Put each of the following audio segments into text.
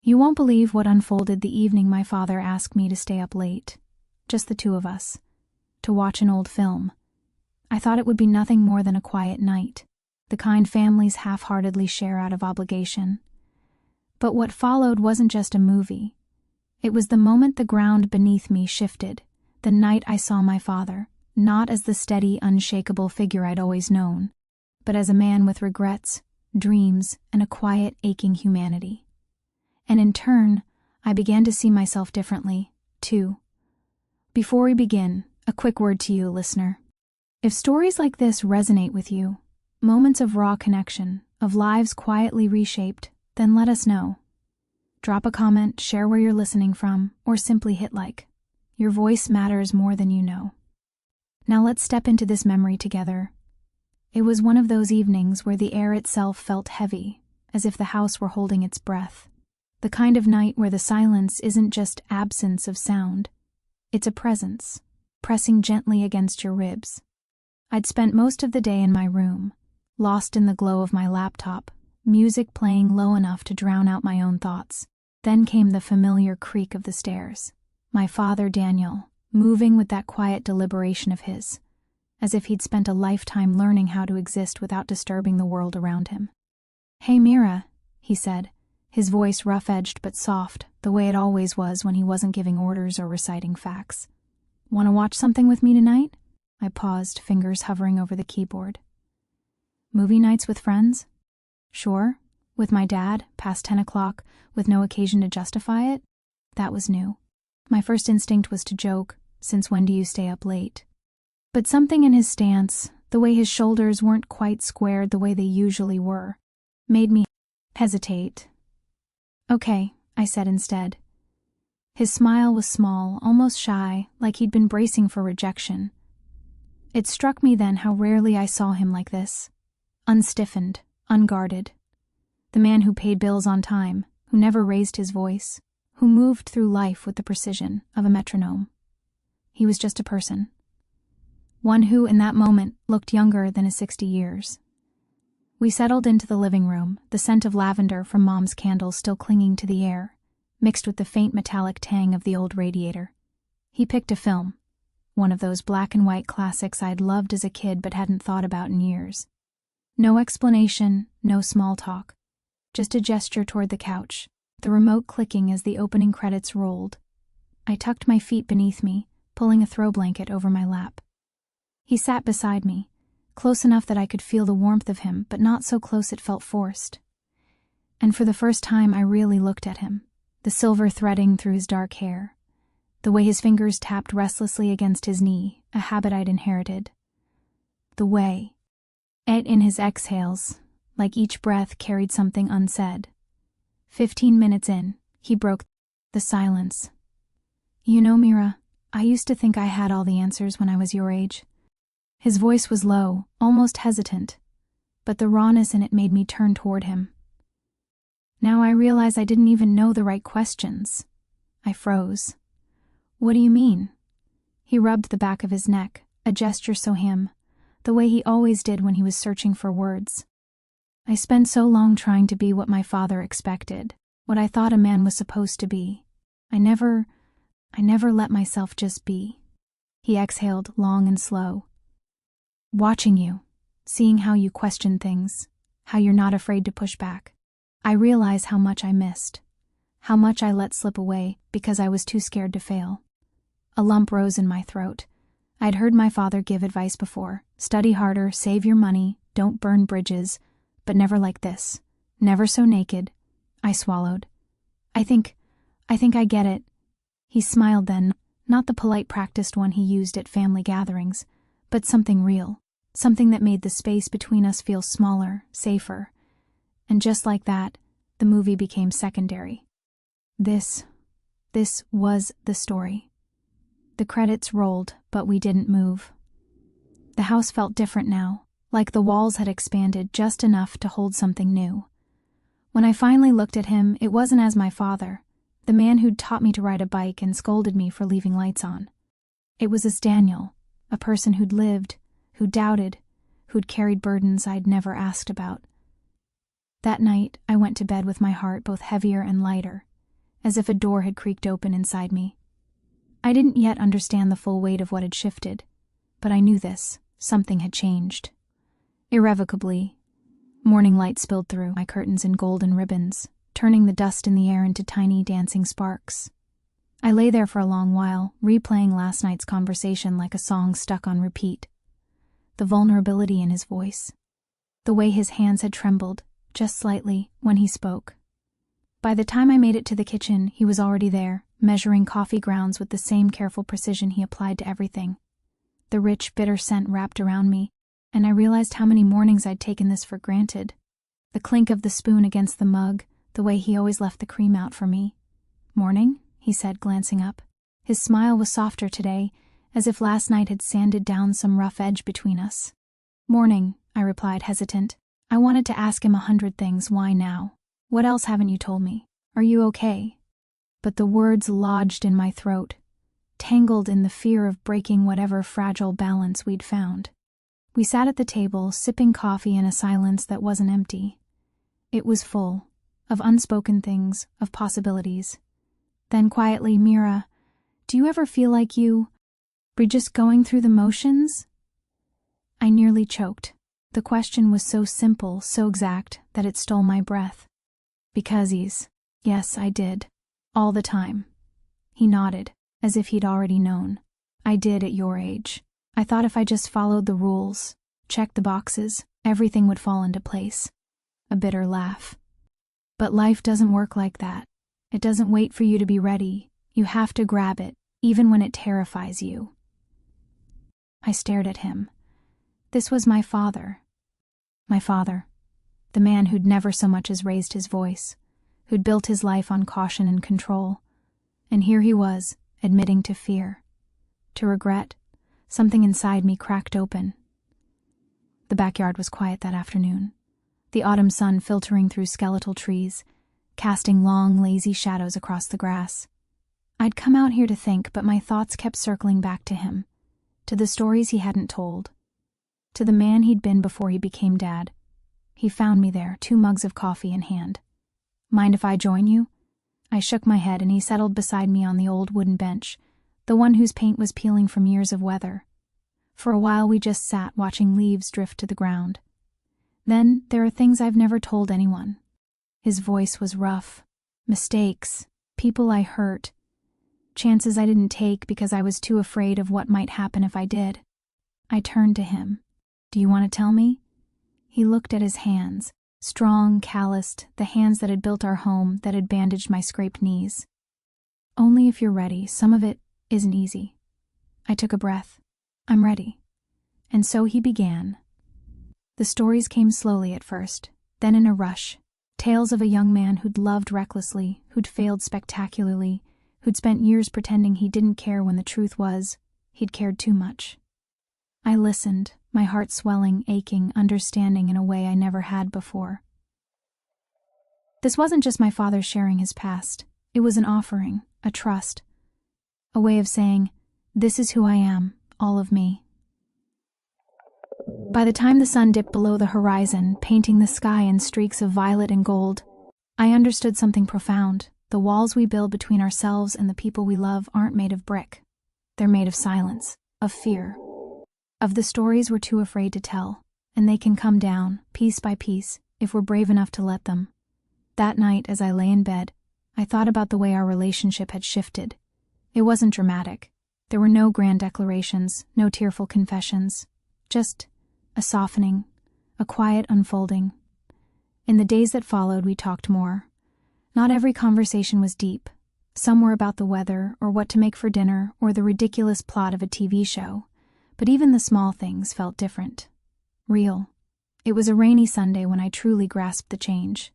You won't believe what unfolded the evening my father asked me to stay up late, just the two of us, to watch an old film. I thought it would be nothing more than a quiet night, the kind families half-heartedly share out of obligation. But what followed wasn't just a movie. It was the moment the ground beneath me shifted, the night I saw my father, not as the steady, unshakable figure I'd always known, but as a man with regrets, dreams, and a quiet, aching humanity. And in turn, I began to see myself differently, too. Before we begin, a quick word to you, listener. If stories like this resonate with you, moments of raw connection, of lives quietly reshaped, then let us know. Drop a comment, share where you're listening from, or simply hit like. Your voice matters more than you know. Now let's step into this memory together. It was one of those evenings where the air itself felt heavy, as if the house were holding its breath. The kind of night where the silence isn't just absence of sound, it's a presence, pressing gently against your ribs. I'd spent most of the day in my room, lost in the glow of my laptop, music playing low enough to drown out my own thoughts. Then came the familiar creak of the stairs. My father, Daniel, moving with that quiet deliberation of his, as if he'd spent a lifetime learning how to exist without disturbing the world around him. "Hey, Mira," he said, his voice rough-edged but soft, the way it always was when he wasn't giving orders or reciting facts. "Want to watch something with me tonight?" I paused, fingers hovering over the keyboard. "Movie nights with friends?" "Sure. With my dad, past 10 o'clock, with no occasion to justify it?" That was new. My first instinct was to joke, "Since when do you stay up late?" But something in his stance, the way his shoulders weren't quite squared the way they usually were, made me hesitate. "Okay," I said instead. His smile was small, almost shy, like he'd been bracing for rejection. It struck me then how rarely I saw him like this. Unstiffened, unguarded. The man who paid bills on time, who never raised his voice, who moved through life with the precision of a metronome. He was just a person. One who, in that moment, looked younger than his 60 years. We settled into the living room, the scent of lavender from Mom's candles still clinging to the air, mixed with the faint metallic tang of the old radiator. He picked a film, one of those black and white classics I'd loved as a kid but hadn't thought about in years. No explanation, no small talk. Just a gesture toward the couch, the remote clicking as the opening credits rolled. I tucked my feet beneath me, pulling a throw blanket over my lap. He sat beside me, close enough that I could feel the warmth of him, but not so close it felt forced. And for the first time I really looked at him, the silver threading through his dark hair, the way his fingers tapped restlessly against his knee, a habit I'd inherited. The way, in his exhales, like each breath carried something unsaid. 15 minutes in, he broke the silence. "You know, Mira, I used to think I had all the answers when I was your age." His voice was low, almost hesitant, but the rawness in it made me turn toward him. Now I realize I didn't even know the right questions. I froze. "What do you mean?" He rubbed the back of his neck, a gesture so him, the way he always did when he was searching for words. I spent so long trying to be what my father expected, what I thought a man was supposed to be. I never let myself just be. He exhaled long and slow. "Watching you, seeing how you question things, how you're not afraid to push back, I realize how much I missed, how much I let slip away because I was too scared to fail." A lump rose in my throat. I'd heard my father give advice before: study harder, save your money, don't burn bridges, but never like this, never so naked. I swallowed. I think I get it." He smiled then, not the polite practiced one he used at family gatherings, but something real, something that made the space between us feel smaller, safer. And just like that, the movie became secondary. This was the story. The credits rolled, but we didn't move. The house felt different now, like the walls had expanded just enough to hold something new. When I finally looked at him, it wasn't as my father, the man who'd taught me to ride a bike and scolded me for leaving lights on. It was as Daniel, a person who'd lived, who'd doubted, who'd carried burdens I'd never asked about. That night, I went to bed with my heart both heavier and lighter, as if a door had creaked open inside me. I didn't yet understand the full weight of what had shifted, but I knew this. Something had changed. Irrevocably. Morning light spilled through my curtains in golden ribbons, turning the dust in the air into tiny dancing sparks. I lay there for a long while, replaying last night's conversation like a song stuck on repeat. The vulnerability in his voice. The way his hands had trembled, just slightly, when he spoke. By the time I made it to the kitchen, he was already there, measuring coffee grounds with the same careful precision he applied to everything. The rich, bitter scent wrapped around me, and I realized how many mornings I'd taken this for granted. The clink of the spoon against the mug, the way he always left the cream out for me. "Morning?" he said, glancing up. His smile was softer today, as if last night had sanded down some rough edge between us. "Morning," I replied, hesitant. I wanted to ask him 100 things. Why now? What else haven't you told me? Are you okay? But the words lodged in my throat, tangled in the fear of breaking whatever fragile balance we'd found. We sat at the table, sipping coffee in a silence that wasn't empty. It was full, of unspoken things, of possibilities. Then quietly, "Mira, do you ever feel like you're just going through the motions?" I nearly choked. The question was so simple, so exact, that it stole my breath. Yes, I did. All the time. He nodded, as if he'd already known. I did at your age. I thought if I just followed the rules, checked the boxes, everything would fall into place. A bitter laugh. But life doesn't work like that. It doesn't wait for you to be ready. You have to grab it, even when it terrifies you. I stared at him. This was my father. My father. The man who'd never so much as raised his voice, who'd built his life on caution and control. And here he was, admitting to fear, to regret. Something inside me cracked open. The backyard was quiet that afternoon, the autumn sun filtering through skeletal trees, casting long, lazy shadows across the grass. I'd come out here to think, but my thoughts kept circling back to him, to the stories he hadn't told, to the man he'd been before he became Dad. He found me there, 2 mugs of coffee in hand. "Mind if I join you?" I shook my head, and he settled beside me on the old wooden bench, the one whose paint was peeling from years of weather. For a while we just sat, watching leaves drift to the ground. "Then there are things I've never told anyone." His voice was rough. Mistakes, people I hurt, chances I didn't take because I was too afraid of what might happen if I did. I turned to him. "Do you want to tell me?" He looked at his hands, strong, calloused, the hands that had built our home, that had bandaged my scraped knees. "Only if you're ready. Some of it isn't easy." I took a breath. "I'm ready." And so he began. The stories came slowly at first, then in a rush. Tales of a young man who'd loved recklessly, who'd failed spectacularly, who'd spent years pretending he didn't care when the truth was, he'd cared too much. I listened, my heart swelling, aching, understanding in a way I never had before. This wasn't just my father sharing his past. It was an offering, a trust, a way of saying, "This is who I am, all of me." By the time the sun dipped below the horizon, painting the sky in streaks of violet and gold, I understood something profound. The walls we build between ourselves and the people we love aren't made of brick. They're made of silence, of fear, of the stories we're too afraid to tell, and they can come down, piece by piece, if we're brave enough to let them. That night, as I lay in bed, I thought about the way our relationship had shifted. It wasn't dramatic. There were no grand declarations, no tearful confessions, just a softening, a quiet unfolding. In the days that followed, we talked more. Not every conversation was deep. Some were about the weather, or what to make for dinner, or the ridiculous plot of a TV show. But even the small things felt different. Real. It was a rainy Sunday when I truly grasped the change.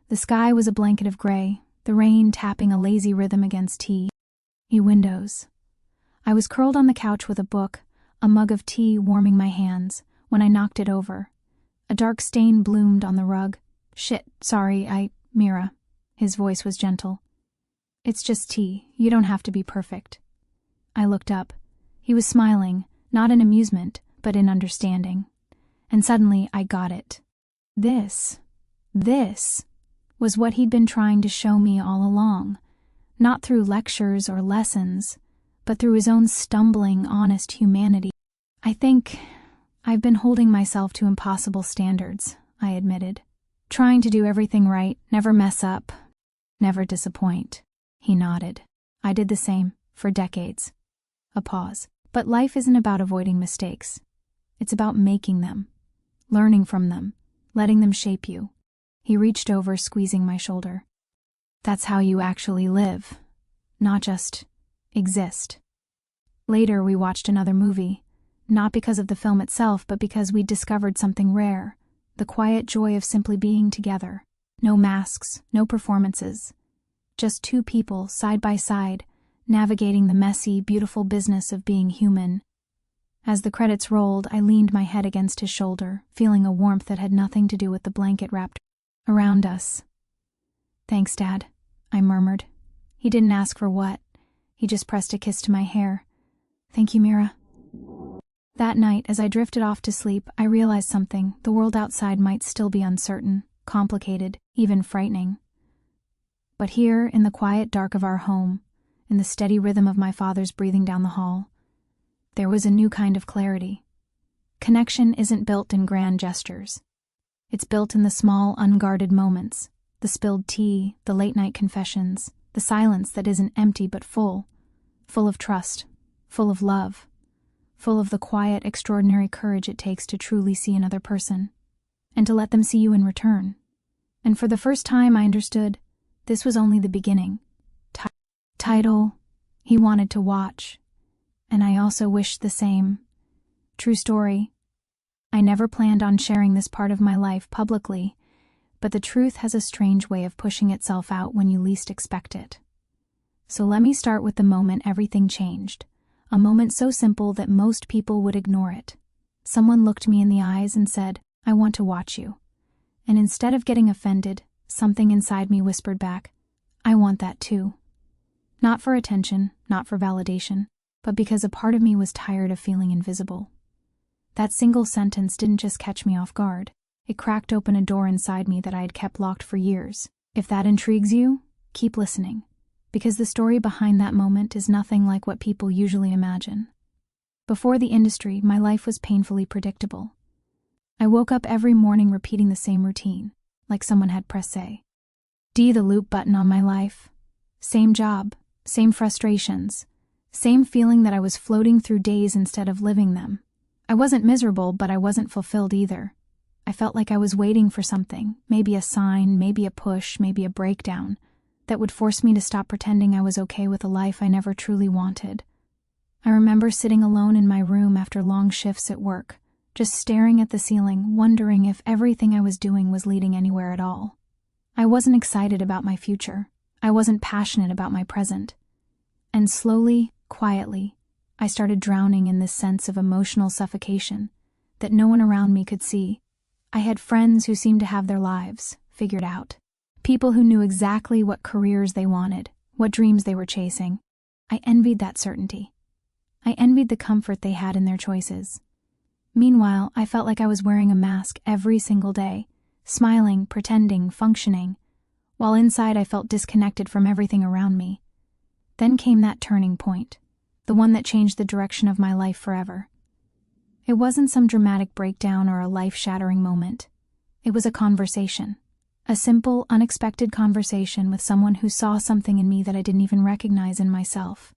The sky was a blanket of gray, the rain tapping a lazy rhythm against tea windows. I was curled on the couch with a book, a mug of tea warming my hands, when I knocked it over. A dark stain bloomed on the rug. "Shit, sorry, Mira." His voice was gentle. "It's just tea. You don't have to be perfect." I looked up. He was smiling, not in amusement, but in understanding. And suddenly I got it. This was what he'd been trying to show me all along. not through lectures or lessons, but through his own stumbling, honest humanity. "I think I've been holding myself to impossible standards," I admitted. "Trying to do everything right, never mess up, never disappoint." He nodded. "I did the same, for decades." A pause. "But life isn't about avoiding mistakes. It's about making them, learning from them, letting them shape you." He reached over, squeezing my shoulder. "That's how you actually live, not just exist." Later, we watched another movie, not because of the film itself, but because we'd discovered something rare, the quiet joy of simply being together. No masks, no performances. Just two people, side by side, navigating the messy, beautiful business of being human. As the credits rolled, I leaned my head against his shoulder, feeling a warmth that had nothing to do with the blanket wrapped around us. "Thanks, Dad," I murmured. He didn't ask for what. He just pressed a kiss to my hair. "Thank you, Mira." That night, as I drifted off to sleep, I realized something. The world outside might still be uncertain, complicated, even frightening. But here, in the quiet dark of our home, in the steady rhythm of my father's breathing down the hall, there was a new kind of clarity. Connection isn't built in grand gestures. It's built in the small, unguarded moments, the spilled tea, the late-night confessions, the silence that isn't empty but full of trust, full of love, full of the quiet, extraordinary courage it takes to truly see another person, and to let them see you in return. And for the first time, I understood this was only the beginning. Title, he wanted to watch, and I also wished the same. True story. I never planned on sharing this part of my life publicly, but the truth has a strange way of pushing itself out when you least expect it. So let me start with the moment everything changed, a moment so simple that most people would ignore it. Someone looked me in the eyes and said, "I want to watch you." And instead of getting offended, something inside me whispered back, "I want that too." Not for attention, not for validation, but because a part of me was tired of feeling invisible. That single sentence didn't just catch me off guard. It cracked open a door inside me that I had kept locked for years. If that intrigues you, keep listening, because the story behind that moment is nothing like what people usually imagine. Before the industry, my life was painfully predictable. I woke up every morning repeating the same routine, like someone had pressed the loop button on my life. Same job, same frustrations, same feeling that I was floating through days instead of living them. I wasn't miserable, but I wasn't fulfilled either. I felt like I was waiting for something, maybe a sign, maybe a push, maybe a breakdown, that would force me to stop pretending I was okay with a life I never truly wanted. I remember sitting alone in my room after long shifts at work, just staring at the ceiling, wondering if everything I was doing was leading anywhere at all. I wasn't excited about my future. I wasn't passionate about my present. And slowly, quietly, I started drowning in this sense of emotional suffocation that no one around me could see. I had friends who seemed to have their lives figured out. People who knew exactly what careers they wanted, what dreams they were chasing. I envied that certainty. I envied the comfort they had in their choices. Meanwhile, I felt like I was wearing a mask every single day, smiling, pretending, functioning, while inside I felt disconnected from everything around me. Then came that turning point, the one that changed the direction of my life forever. It wasn't some dramatic breakdown or a life-shattering moment. It was a conversation. A simple, unexpected conversation with someone who saw something in me that I didn't even recognize in myself.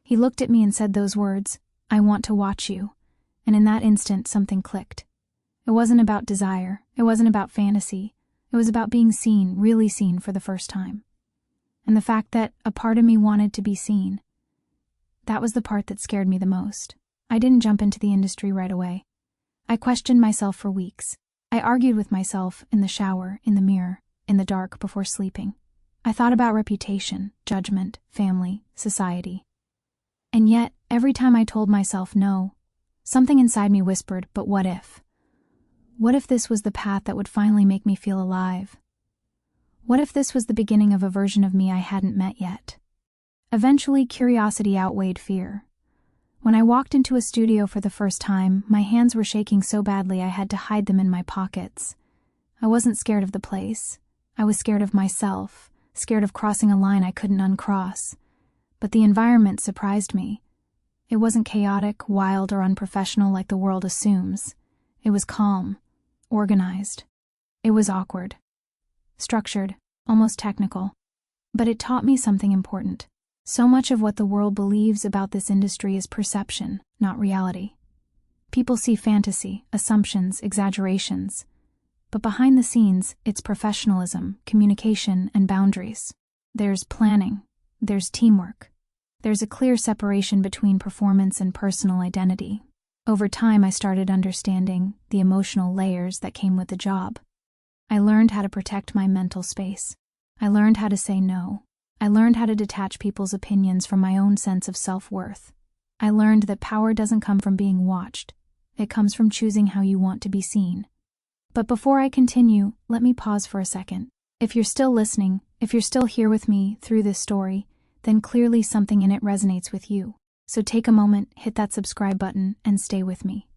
He looked at me and said those words, "I want to watch you," and in that instant something clicked. It wasn't about desire, it wasn't about fantasy, it was about being seen, really seen for the first time. And the fact that a part of me wanted to be seen, that was the part that scared me the most. I didn't jump into the industry right away. I questioned myself for weeks. I argued with myself in the shower, in the mirror, in the dark before sleeping. I thought about reputation, judgment, family, society. And yet, every time I told myself no, something inside me whispered, but what if? What if this was the path that would finally make me feel alive? What if this was the beginning of a version of me I hadn't met yet? Eventually, curiosity outweighed fear. When I walked into a studio for the first time, my hands were shaking so badly I had to hide them in my pockets. I wasn't scared of the place. I was scared of myself, scared of crossing a line I couldn't uncross. But the environment surprised me. It wasn't chaotic, wild, or unprofessional like the world assumes. It was calm, organized. It was awkward, structured, almost technical. But it taught me something important. So much of what the world believes about this industry is perception, not reality. People see fantasy, assumptions, exaggerations. But behind the scenes, it's professionalism, communication, and boundaries. There's planning. There's teamwork. There's a clear separation between performance and personal identity. Over time, I started understanding the emotional layers that came with the job. I learned how to protect my mental space. I learned how to say no. I learned how to detach people's opinions from my own sense of self-worth. I learned that power doesn't come from being watched. It comes from choosing how you want to be seen. But before I continue, let me pause for a second. If you're still listening, if you're still here with me through this story, then clearly something in it resonates with you. So take a moment, hit that subscribe button, and stay with me.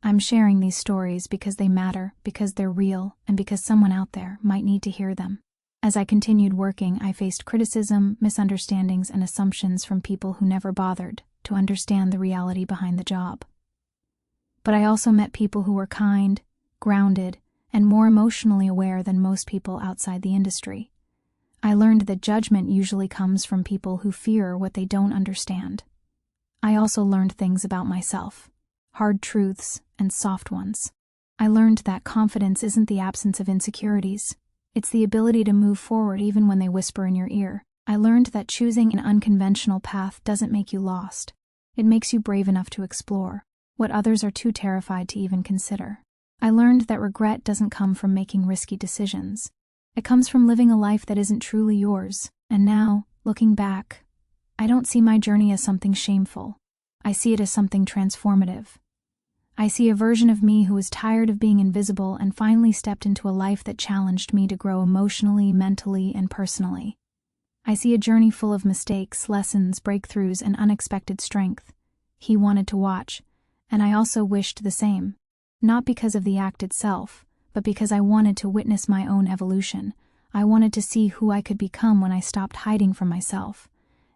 I'm sharing these stories because they matter, because they're real, and because someone out there might need to hear them. As I continued working, I faced criticism, misunderstandings, and assumptions from people who never bothered to understand the reality behind the job. But I also met people who were kind, grounded, and more emotionally aware than most people outside the industry. I learned that judgment usually comes from people who fear what they don't understand. I also learned things about myself, hard truths and soft ones. I learned that confidence isn't the absence of insecurities. It's the ability to move forward even when they whisper in your ear. I learned that choosing an unconventional path doesn't make you lost. It makes you brave enough to explore what others are too terrified to even consider. I learned that regret doesn't come from making risky decisions. It comes from living a life that isn't truly yours. And now, looking back, I don't see my journey as something shameful. I see it as something transformative. I see a version of me who was tired of being invisible and finally stepped into a life that challenged me to grow emotionally, mentally, and personally. I see a journey full of mistakes, lessons, breakthroughs, and unexpected strength. He wanted to watch, and I also wished the same. Not because of the act itself, but because I wanted to witness my own evolution. I wanted to see who I could become when I stopped hiding from myself.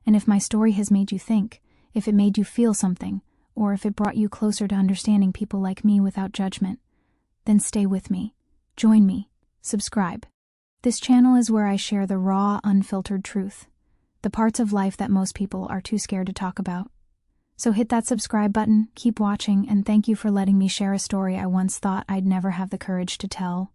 And if my story has made you think, if it made you feel something, or if it brought you closer to understanding people like me without judgment, then stay with me, join me, subscribe. This channel is where I share the raw, unfiltered truth, the parts of life that most people are too scared to talk about. So hit that subscribe button, keep watching, and thank you for letting me share a story I once thought I'd never have the courage to tell.